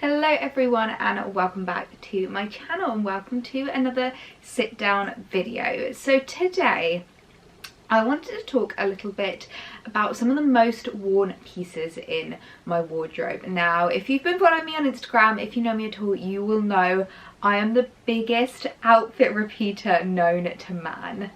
Hello everyone and welcome back to my channel and welcome to another sit down video. So today I wanted to talk a little bit about some of the most worn pieces in my wardrobe. Now if you've been following me on Instagram, if you know me at all, you will know I am the biggest outfit repeater known to man.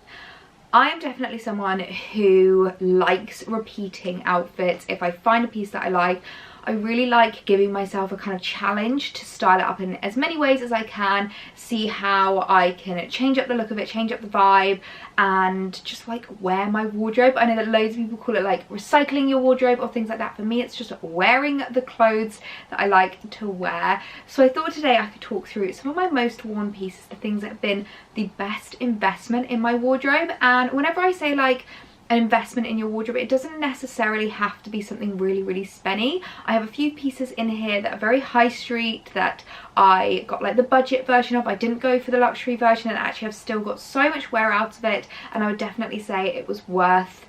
I am definitely someone who likes repeating outfits. If I find a piece that I like, I really like giving myself a kind of challenge to style it up in as many ways as I can, see how I can change up the look of it, change up the vibe, and just like wear my wardrobe. I know that loads of people call it like recycling your wardrobe or things like that. For me, it's just wearing the clothes that I like to wear. So I thought today I could talk through some of my most worn pieces, the things that have been the best investment in my wardrobe. And whenever I say like an investment in your wardrobe, it doesn't necessarily have to be something really spenny. I have a few pieces in here that are very high street that I got like the budget version of. I didn't go for the luxury version, and actually I've still got so much wear out of it, and I would definitely say it was worth,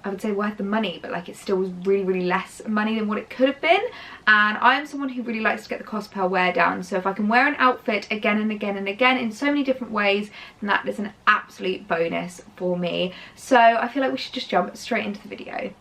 I would say worth the money, but like it still was really less money than what it could have been. And I am someone who really likes to get the cost per wear down, so if I can wear an outfit again and again and again in so many different ways, then that is an absolute bonus for me. So I feel like we should just jump straight into the video.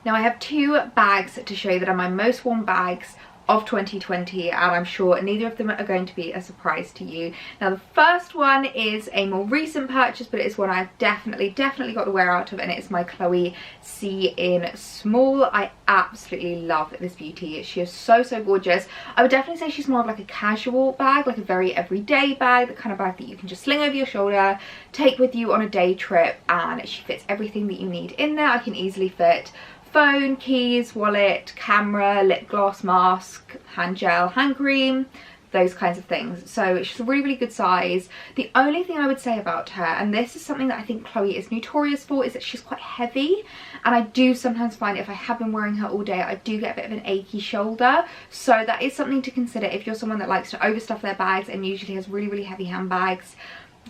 Now I have two bags to show you that are my most worn bags of 2020, and I'm sure neither of them are going to be a surprise to you. Now the first one is a more recent purchase, but it's one I've definitely got the wear out of, and it's my Chloe C in small. I absolutely love this beauty. She is so gorgeous. I would definitely say she's more of like a casual bag, like a very everyday bag, the kind of bag that you can just sling over your shoulder, take with you on a day trip, and she fits everything that you need in there. I can easily fit phone, keys, wallet, camera, lip gloss, mask, hand gel, hand cream, those kinds of things. So she's a really good size. The only thing I would say about her, and this is something that I think Chloe is notorious for, is that she's quite heavy, and I do sometimes find if I have been wearing her all day, I do get a bit of an achy shoulder. So that is something to consider if you're someone that likes to overstuff their bags and usually has really heavy handbags.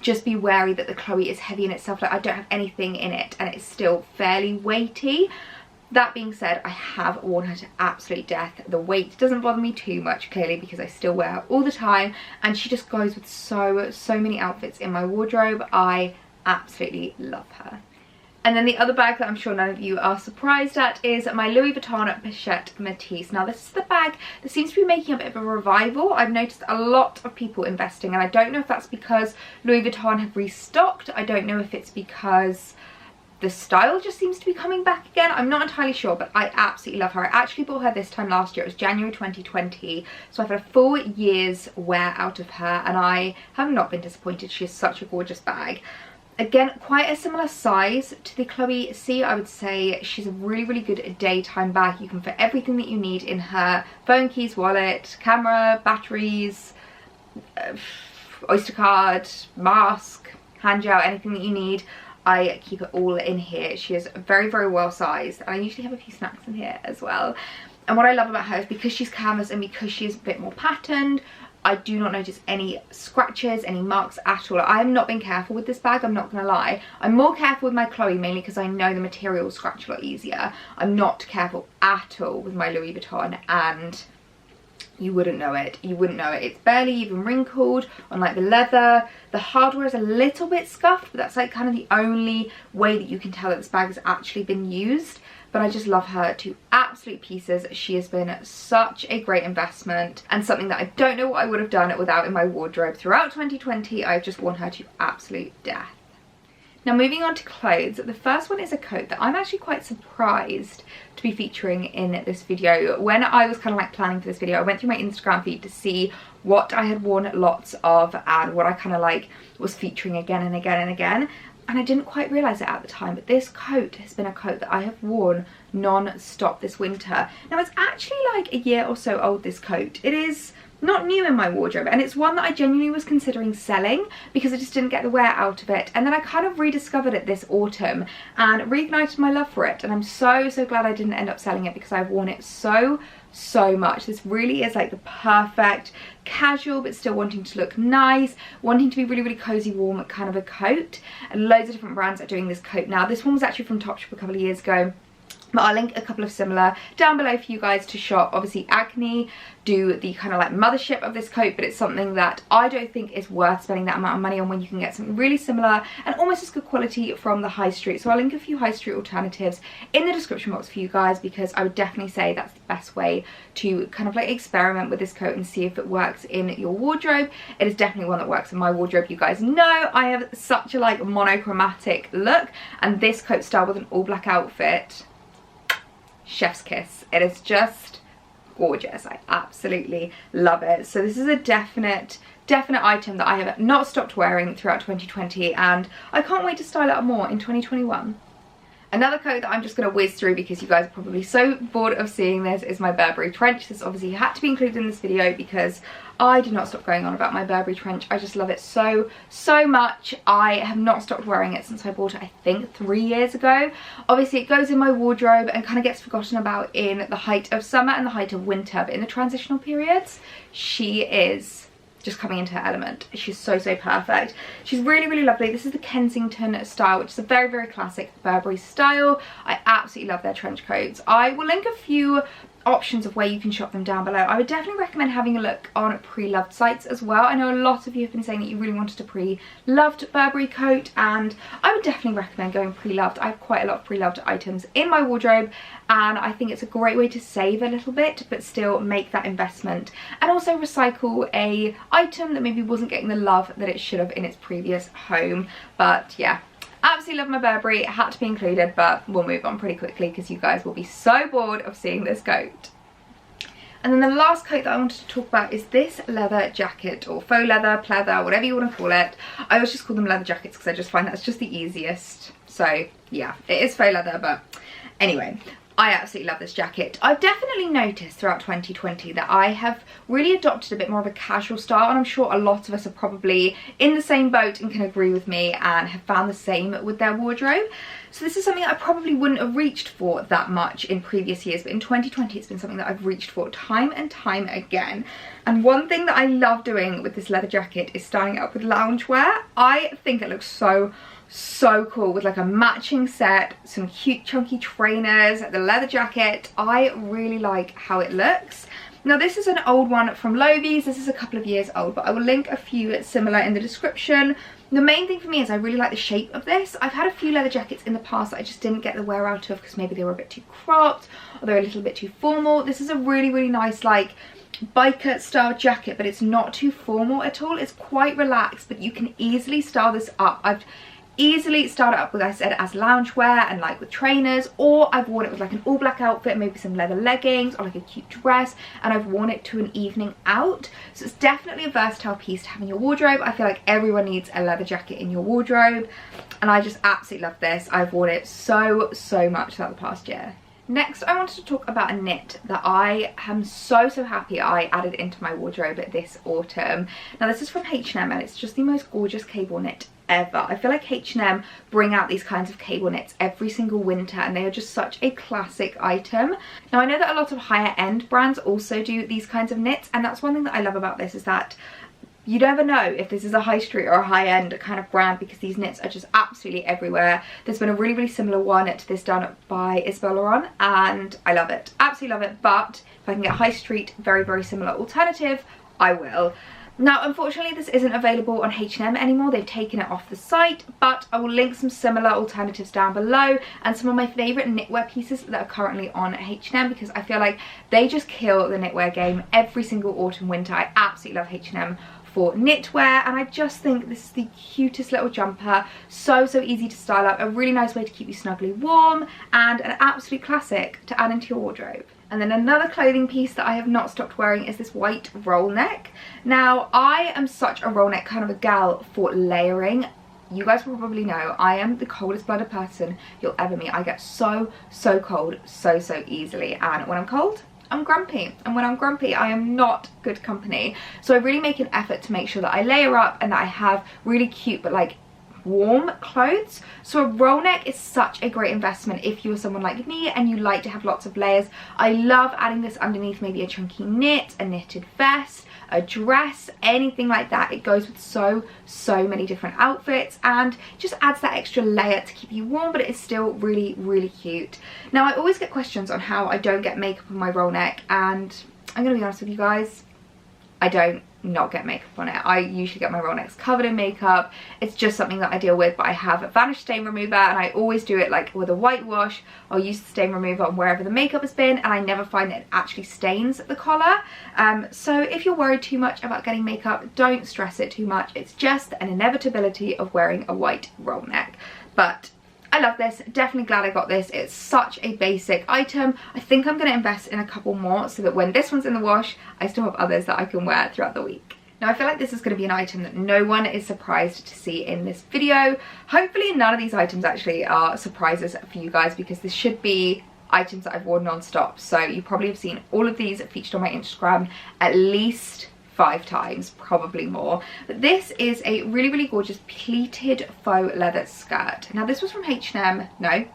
Just be wary that the Chloe is heavy in itself. Like I don't have anything in it and it's still fairly weighty. That being said, I have worn her to absolute death. The weight doesn't bother me too much, clearly, because I still wear her all the time, and she just goes with so many outfits in my wardrobe. I absolutely love her. And then the other bag that I'm sure none of you are surprised at is my Louis Vuitton Pochette Métis. Now this is the bag that seems to be making a bit of a revival. I've noticed a lot of people investing, and I don't know if that's because Louis Vuitton have restocked. I don't know if it's because the style just seems to be coming back again. I'm not entirely sure, but I absolutely love her. I actually bought her this time last year. It was January 2020, so I've had a full year's wear out of her, and I have not been disappointed. She is such a gorgeous bag. Again, quite a similar size to the Chloe C. I would say she's a really good daytime bag. You can fit everything that you need in her: phone, keys, wallet, camera, batteries, Oyster card, mask, hand gel, anything that you need. I keep it all in here. She is very well sized, and I usually have a few snacks in here as well. And what I love about her is because she's canvas and because she is a bit more patterned, I do not notice any scratches, any marks at all. I have not been careful with this bag, I'm not gonna lie. I'm more careful with my Chloe, mainly because I know the material will scratch a lot easier. I'm not careful at all with my Louis Vuitton, and you wouldn't know it. You wouldn't know it. It's barely even wrinkled on like the leather. The hardware is a little bit scuffed, but that's like kind of the only way that you can tell that this bag has actually been used. But I just love her to absolute pieces. She has been such a great investment, and something that I don't know what I would have done without in my wardrobe throughout 2020. I've just worn her to absolute death. Now moving on to clothes, the first one is a coat that I'm actually quite surprised to be featuring in this video. When I was kind of like planning for this video, I went through my Instagram feed to see what I had worn lots of and what I kind of like was featuring again and again, and I didn't quite realise it at the time, but this coat has been a coat that I have worn non-stop this winter. Now it's actually like a year or so old, this coat. It is not new in my wardrobe, and it's one that I genuinely was considering selling because I just didn't get the wear out of it, and then I kind of rediscovered it this autumn and reignited my love for it, and I'm so glad I didn't end up selling it because I've worn it so much. This really is like the perfect casual but still wanting to look nice, wanting to be really cozy, warm kind of a coat, and loads of different brands are doing this coat now. This one was actually from Topshop a couple of years ago. But I'll link a couple of similar down below for you guys to shop. Obviously Acne do the kind of like mothership of this coat, but it's something that I don't think is worth spending that amount of money on when you can get something really similar and almost as good quality from the high street. So I'll link a few high street alternatives in the description box for you guys, because I would definitely say that's the best way to kind of like experiment with this coat and see if it works in your wardrobe. It is definitely one that works in my wardrobe. You guys know I have such a like monochromatic look, and this coat style with an all black outfit, chef's kiss. It is just gorgeous. I absolutely love it. So this is a definite item that I have not stopped wearing throughout 2020, and I can't wait to style it up more in 2021. Another coat that I'm just going to whiz through because you guys are probably so bored of seeing this is my Burberry trench. This obviously had to be included in this video because I do not stop going on about my Burberry trench. I just love it so much. I have not stopped wearing it since I bought it, I think 3 years ago. Obviously it goes in my wardrobe and kind of gets forgotten about in the height of summer and the height of winter, but in the transitional periods she is just coming into her element. She's so perfect. She's really lovely. This is the Kensington style, which is a very classic Burberry style. I absolutely love their trench coats. I will link a few options of where you can shop them down below. I would definitely recommend having a look on pre-loved sites as well. I know a lot of you have been saying that you really wanted a pre-loved Burberry coat, and I would definitely recommend going pre-loved. I have quite a lot of pre-loved items in my wardrobe, and I think it's a great way to save a little bit but still make that investment, and also recycle a item that maybe wasn't getting the love that it should have in its previous home. But yeah, absolutely love my Burberry. It had to be included, but we'll move on pretty quickly because you guys will be so bored of seeing this coat. And then the last coat that I wanted to talk about is this leather jacket, or faux leather, pleather, whatever you want to call it. I always just call them leather jackets because I just find that's just the easiest. So yeah, it is faux leather, but anyway, I absolutely love this jacket. I've definitely noticed throughout 2020 that I have really adopted a bit more of a casual style, and I'm sure a lot of us are probably in the same boat and can agree with me and have found the same with their wardrobe. So this is something I probably wouldn't have reached for that much in previous years, but in 2020 it's been something that I've reached for time and time again. And one thing that I love doing with this leather jacket is styling it up with loungewear. I think it looks so cool with like a matching set, some cute chunky trainers, the leather jacket. I really like how it looks. Now this is an old one from Loewe's. This is a couple of years old, but I will link a few similar in the description. The main thing for me is I really like the shape of this. I've had a few leather jackets in the past that I just didn't get the wear out of because maybe they were a bit too cropped or they're a little bit too formal. This is a really nice like biker style jacket, but it's not too formal at all. It's quite relaxed, but you can easily style this up. I've easily styled it up with, I said, as loungewear and like with trainers, or I've worn it with like an all black outfit, maybe some leather leggings or like a cute dress, and I've worn it to an evening out. So it's definitely a versatile piece to have in your wardrobe. I feel like everyone needs a leather jacket in your wardrobe, and I just absolutely love this. I've worn it so much throughout the past year. Next, I wanted to talk about a knit that I am so happy I added into my wardrobe this autumn. Now this is from H&M, and it's just the most gorgeous cable knit ever. I feel like H&M bring out these kinds of cable knits every single winter, and they are just such a classic item. Now I know that a lot of higher end brands also do these kinds of knits, and that's one thing that I love about this, is that you never know if this is a high street or a high-end kind of brand, because these knits are just absolutely everywhere. There's been a really similar one to this done by Isabel Laurent, and I love it, absolutely love it. But if I can get a high street very similar alternative, I will. Now unfortunately this isn't available on H&M anymore. They've taken it off the site, but I will link some similar alternatives down below and some of my favourite knitwear pieces that are currently on H&M, because I feel like they just kill the knitwear game every single autumn winter. I absolutely love H&M for knitwear, and I just think this is the cutest little jumper. So easy to style up, a really nice way to keep you snugly warm, and an absolute classic to add into your wardrobe. And then another clothing piece that I have not stopped wearing is this white roll neck. Now I am such a roll neck kind of a gal for layering. You guys will probably know I am the coldest blooded person you'll ever meet. I get so cold so easily, and when I'm cold I'm grumpy, and when I'm grumpy I am not good company. So I really make an effort to make sure that I layer up and that I have really cute but like warm clothes. So a roll neck is such a great investment if you're someone like me and you like to have lots of layers. I love adding this underneath maybe a chunky knit, a knitted vest, a dress, anything like that. It goes with so many different outfits and just adds that extra layer to keep you warm, but it is still really cute. Now, I always get questions on how I don't get makeup on my roll neck, and I'm gonna be honest with you guys, I don't not get makeup on it. I usually get my roll necks covered in makeup. It's just something that I deal with, but I have a vanish stain remover and I always do it like with a whitewash. I'll use the stain remover on wherever the makeup has been, and I never find that it actually stains the collar. So if you're worried too much about getting makeup, don't stress it too much. It's just an inevitability of wearing a white roll neck. But I love this, definitely glad I got this. It's such a basic item. I think I'm going to invest in a couple more so that when this one's in the wash, I still have others that I can wear throughout the week. Now, I feel like this is going to be an item that no one is surprised to see in this video. Hopefully none of these items actually are surprises for you guys, because this should be items that I've worn non-stop. So you probably have seen all of these featured on my Instagram at least 5 times, probably more. But this is a really gorgeous pleated faux leather skirt. Now, this was from H&M, no,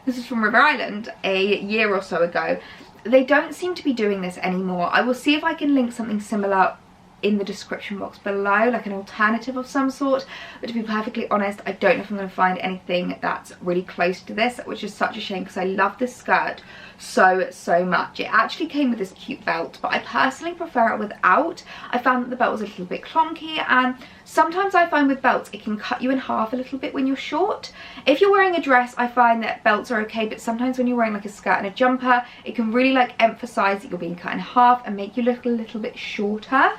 this is from River Island a year or so ago. They don't seem to be doing this anymore. I will see if I can link something similar in the description box below, like an alternative of some sort, but to be perfectly honest, I don't know if I'm going to find anything that's really close to this, which is such a shame because I love this skirt so much. It actually came with this cute belt, but I personally prefer it without. I found that the belt was a little bit clunky, and sometimes I find with belts it can cut you in half a little bit when you're short. If you're wearing a dress, I find that belts are okay, but sometimes when you're wearing like a skirt and a jumper, it can really like emphasize that you're being cut in half and make you look a little bit shorter.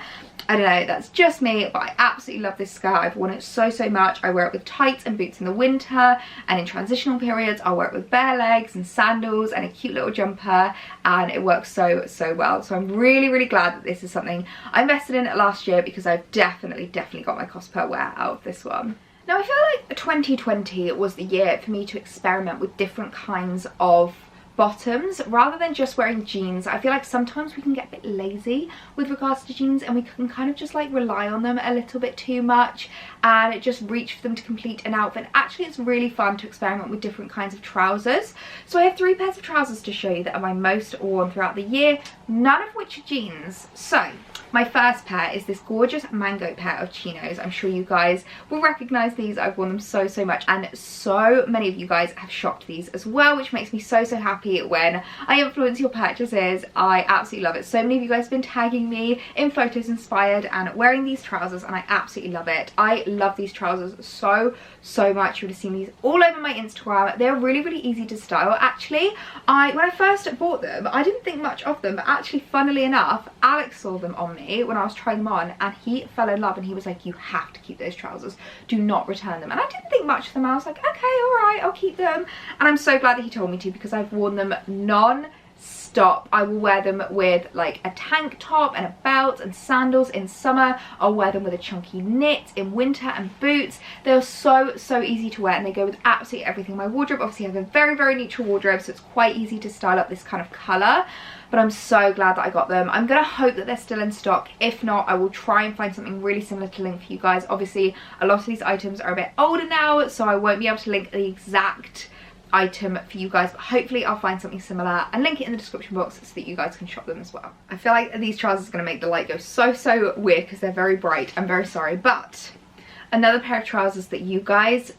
I don't know, that's just me, but I absolutely love this skirt. I've worn it so much. I wear it with tights and boots in the winter, and in transitional periods I'll wear it with bare legs and sandals and a cute little jumper, and it works so well. So I'm really glad that this is something I invested in last year, because I've definitely got my cost per wear out of this one. Now, I feel like 2020 was the year for me to experiment with different kinds of bottoms rather than just wearing jeans. I feel like sometimes we can get a bit lazy with regards to jeans, and we can kind of just like rely on them a little bit too much and just reach for them to complete an outfit. Actually, it's really fun to experiment with different kinds of trousers. So I have 3 pairs of trousers to show you that are my most worn throughout the year, none of which are jeans. So my first pair is this gorgeous mango pair of chinos. I'm sure you guys will recognize these. I've worn them so much, and so many of you guys have shopped these as well, which makes me so happy when I influence your purchases. I absolutely love it. So many of you guys have been tagging me in photos inspired and wearing these trousers, and I absolutely love it. I love these trousers so much. You would have seen these all over my Instagram. They're really easy to style. Actually, when I first bought them, I didn't think much of them, but actually, funnily enough, Alex saw them on me when I was trying them on, and he fell in love, and he was like, you have to keep those trousers, do not return them. And I didn't think much of them. I was like, okay, all right, I'll keep them. And I'm so glad that he told me to, because I've worn them non-stop. I will wear them with like a tank top and a belt and sandals in summer. I'll wear them with a chunky knit in winter and boots. They're so easy to wear, and they go with absolutely everything. My wardrobe obviously has a very neutral wardrobe, so it's quite easy to style up this kind of colour. But I'm so glad that I got them. I'm gonna hope that they're still in stock. If not, I will try and find something really similar to link for you guys. Obviously, a lot of these items are a bit older now, so I won't be able to link the exact item for you guys, but hopefully I'll find something similar and link it in the description box so that you guys can shop them as well. I feel like these trousers are going to make the light go so weird because they're very bright. I'm very sorry, but another pair of trousers that you guys,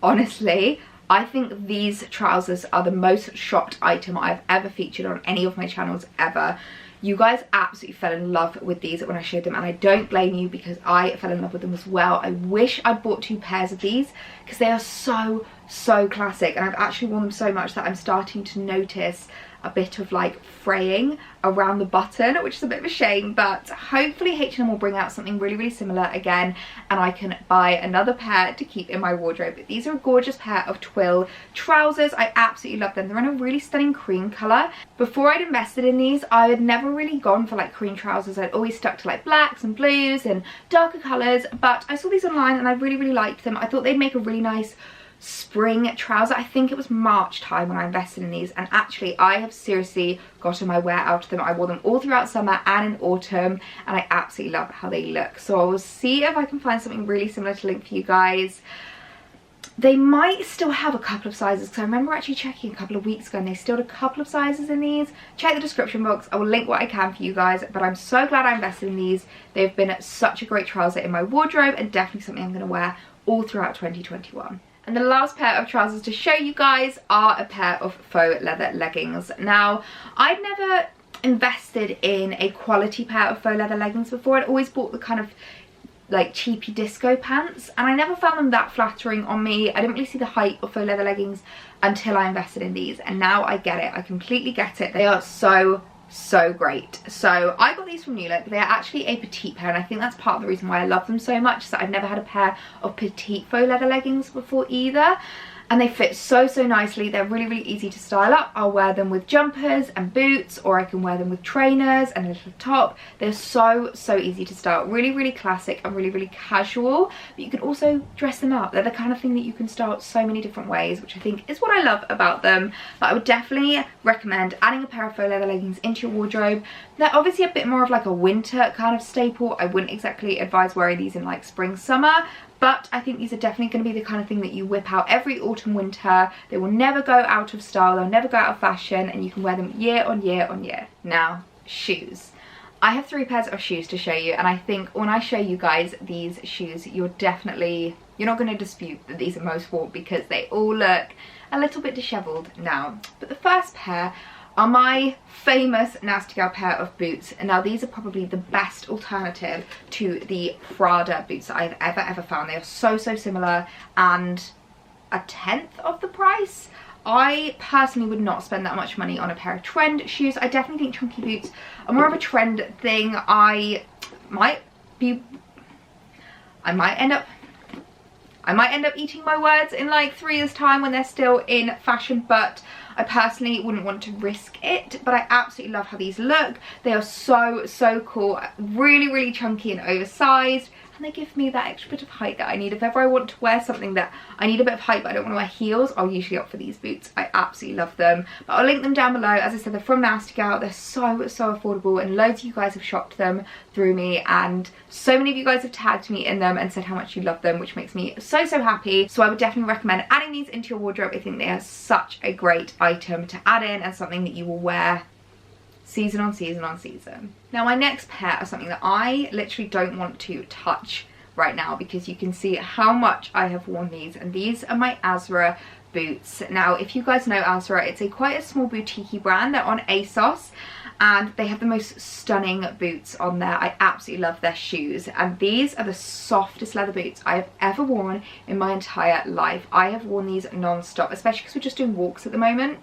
honestly, I think these trousers are the most shopped item I've ever featured on any of my channels ever. You guys absolutely fell in love with these when I showed them, and I don't blame you, because I fell in love with them as well. I wish I'd bought 2 pairs of these, because they are so classic, and I've actually worn them so much that I'm starting to notice a bit of like fraying around the button, which is a bit of a shame, but hopefully H&M will bring out something really similar again, and I can buy another pair to keep in my wardrobe. But these are a gorgeous pair of twill trousers. I absolutely love them. They're in a really stunning cream colour. Before I'd invested in these, I had never really gone for like cream trousers. I'd always stuck to like blacks and blues and darker colours, but I saw these online and I really liked them. I thought they'd make a really nice spring trouser. I think it was March time when I invested in these, and actually I have seriously gotten my wear out of them. I wore them all throughout summer and in autumn, and I absolutely love how they look. So I will see if I can find something really similar to link for you guys. They might still have a couple of sizes, because I remember actually checking a couple of weeks ago and they still had a couple of sizes in these. Check the description box, I will link what I can for you guys, but I'm so glad I invested in these. They've been such a great trouser in my wardrobe and definitely something I'm going to wear all throughout 2021. And the last pair of trousers to show you guys are a pair of faux leather leggings. Now, I'd never invested in a quality pair of faux leather leggings before. I'd always bought the kind of like cheapy disco pants, and I never found them that flattering on me. I didn't really see the hype of faux leather leggings until I invested in these, and now I get it. I completely get it. They are so great. So I got these from New Look. They are actually a petite pair, and I think that's part of the reason why I love them so much, is that I've never had a pair of petite faux leather leggings before either. And they fit so nicely. They're really easy to style up. I'll wear them with jumpers and boots, or I can wear them with trainers and a little top. They're so easy to style. Really classic and really casual, but you can also dress them up. They're the kind of thing that you can style so many different ways, which I think is what I love about them. But I would definitely recommend adding a pair of faux leather leggings into your wardrobe. They're obviously a bit more of like a winter kind of staple. I wouldn't exactly advise wearing these in like spring, summer, but I think these are definitely going to be the kind of thing that you whip out every autumn, winter. They will never go out of style, they'll never go out of fashion, and you can wear them year on year. Now, shoes. I have 3 pairs of shoes to show you, and I think when I show you guys these shoes, you're not going to dispute that these are most worn, because they all look a little bit disheveled now. But the first pair are my famous Nasty Gal pair of boots. And now these are probably the best alternative to the Prada boots that I've ever found. They are so similar and a tenth of the price. I personally would not spend that much money on a pair of trend shoes. I definitely think chunky boots are more of a trend thing. I might end up eating my words in like 3 years time when they're still in fashion, but I personally wouldn't want to risk it. But I absolutely love how these look. They are so cool, really chunky and oversized, and they give me that extra bit of height that I need. If ever I want to wear something that I need a bit of height but I don't want to wear heels, I'll usually opt for these boots. I absolutely love them, but I'll link them down below. As I said, they're from Nasty Gal. They're so affordable, and loads of you guys have shopped them through me, and so many of you guys have tagged me in them and said how much you love them, which makes me so happy. So I would definitely recommend adding these into your wardrobe. I think they are such a great item to add in, and something that you will wear season on season. Now my next pair are something that I literally don't want to touch right now, because you can see how much I have worn these, and these are my Azura boots. Now if you guys know Azura, it's quite a small boutique brand. They're on ASOS, and they have the most stunning boots on there. I absolutely love their shoes, and these are the softest leather boots I have ever worn in my entire life. I have worn these non-stop, especially because we're just doing walks at the moment.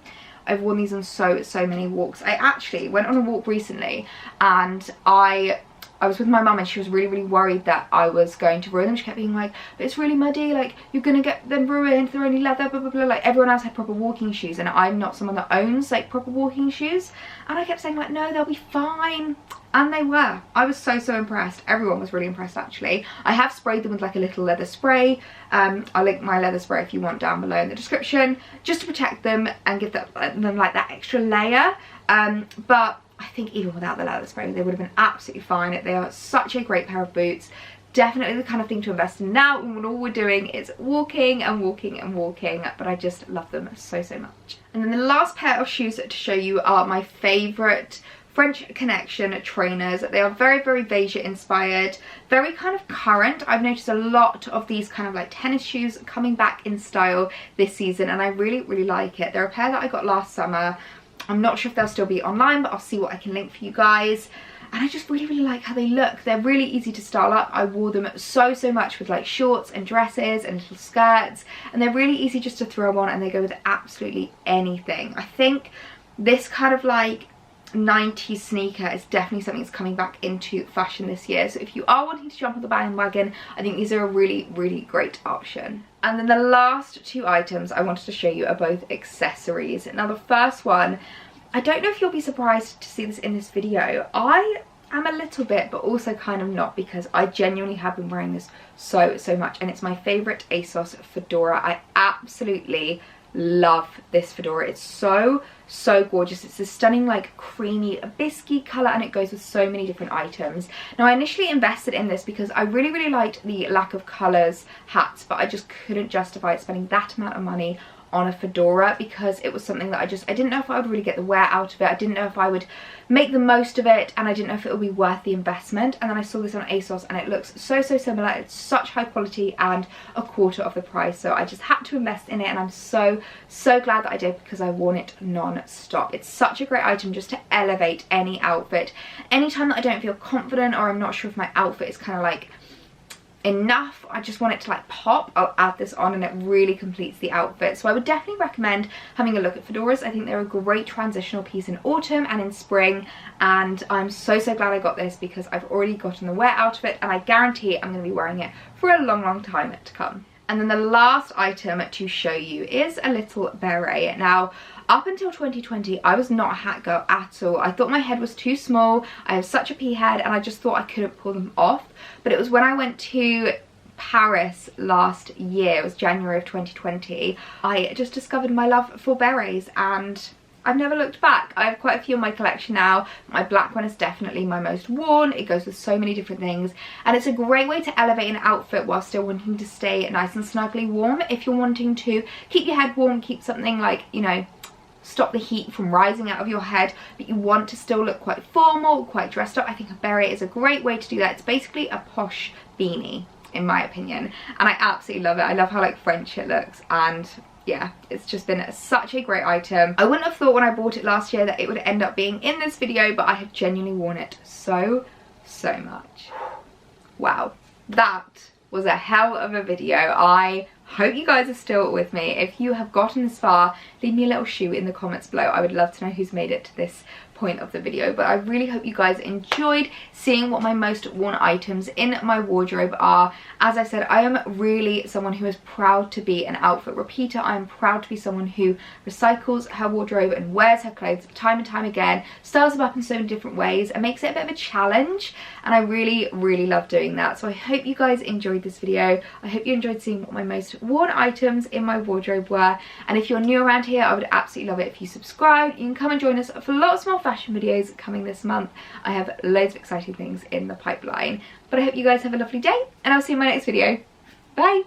I've worn these on so many walks. I actually went on a walk recently, and I was with my mum, and she was really worried that I was going to ruin them. She kept being like, but it's really muddy, like you're gonna get them ruined, they're only leather, blah blah. Like everyone else had proper walking shoes, and I'm not someone that owns like proper walking shoes. And I kept saying like, no, they'll be fine, and they were. I was so impressed. Everyone was really impressed actually. I have sprayed them with like a little leather spray. I'll link my leather spray if you want down below in the description, just to protect them and give them like that extra layer. But I think even without the leather spray, they would have been absolutely fine. They are such a great pair of boots. Definitely the kind of thing to invest in now when all we're doing is walking, but I just love them so much. And then the last pair of shoes to show you are my favourite French Connection trainers. They are very Veja inspired, very kind of current. I've noticed a lot of these kind of like tennis shoes coming back in style this season, and I really like it. They're a pair that I got last summer. I'm not sure if they'll still be online, but I'll see what I can link for you guys. And I just really like how they look. They're really easy to style up. I wore them so much with like shorts and dresses and little skirts, and they're really easy just to throw on, and they go with absolutely anything. I think this kind of like 90s sneaker is definitely something that's coming back into fashion this year. So if you are wanting to jump on the bandwagon, I think these are a really great option. And then the last 2 items I wanted to show you are both accessories. Now the first one, I don't know if you'll be surprised to see this in this video. I am a little bit, but also kind of not, because I genuinely have been wearing this so much, and it's my favourite ASOS Fedora. I absolutely love this fedora. It's so gorgeous. It's a stunning like creamy biscuit colour, and it goes with so many different items. Now I initially invested in this because I really liked the lack of colours hats, but I just couldn't justify spending that amount of money on a fedora because it was something that I didn't know if I would really get the wear out of it. I didn't know if I would make the most of it, and I didn't know if it would be worth the investment. And then I saw this on ASOS and it looks so similar. It's such high quality and a quarter of the price, so I just had to invest in it, and I'm so glad that I did because I worn it non-stop. It's such a great item just to elevate any outfit. Anytime that I don't feel confident or I'm not sure if my outfit is kind of like enough, I just want it to like pop, I'll add this on and it really completes the outfit. So I would definitely recommend having a look at fedoras. I think they're a great transitional piece in autumn and in spring, and I'm so glad I got this because I've already gotten the wear out of it, and I guarantee I'm going to be wearing it for a long time to come. And then the last item to show you is a little beret. Now, up until 2020, I was not a hat girl at all. I thought my head was too small. I have such a pea head, and I just thought I couldn't pull them off. But it was when I went to Paris last year, it was January of 2020, I just discovered my love for berets, and I've never looked back. I have quite a few in my collection now. My black one is definitely my most worn. It goes with so many different things, and it's a great way to elevate an outfit while still wanting to stay nice and snugly warm. If you're wanting to keep your head warm, keep something like, you know, stop the heat from rising out of your head, but you want to still look quite formal, quite dressed up, I think a beret is a great way to do that. It's basically a posh beanie, in my opinion, and I absolutely love it. I love how like French it looks, and yeah, it's just been such a great item. I wouldn't have thought when I bought it last year that it would end up being in this video, but I have genuinely worn it so much. Wow, that was a hell of a video. I hope you guys are still with me. If you have gotten this far, leave me a little shoe in the comments below. I would love to know who's made it to this point of the video. But I really hope you guys enjoyed seeing what my most worn items in my wardrobe are. As I said, I am really someone who is proud to be an outfit repeater. I am proud to be someone who recycles her wardrobe and wears her clothes time and time again, styles them up in so many different ways, and makes it a bit of a challenge, and I really love doing that. So I hope you guys enjoyed this video. I hope you enjoyed seeing what my most worn items in my wardrobe were, and if you're new around here, I would absolutely love it if you subscribe. You can come and join us for lots more fashion videos coming this month. I have loads of exciting things in the pipeline, but I hope you guys have a lovely day, and I'll see you in my next video. Bye.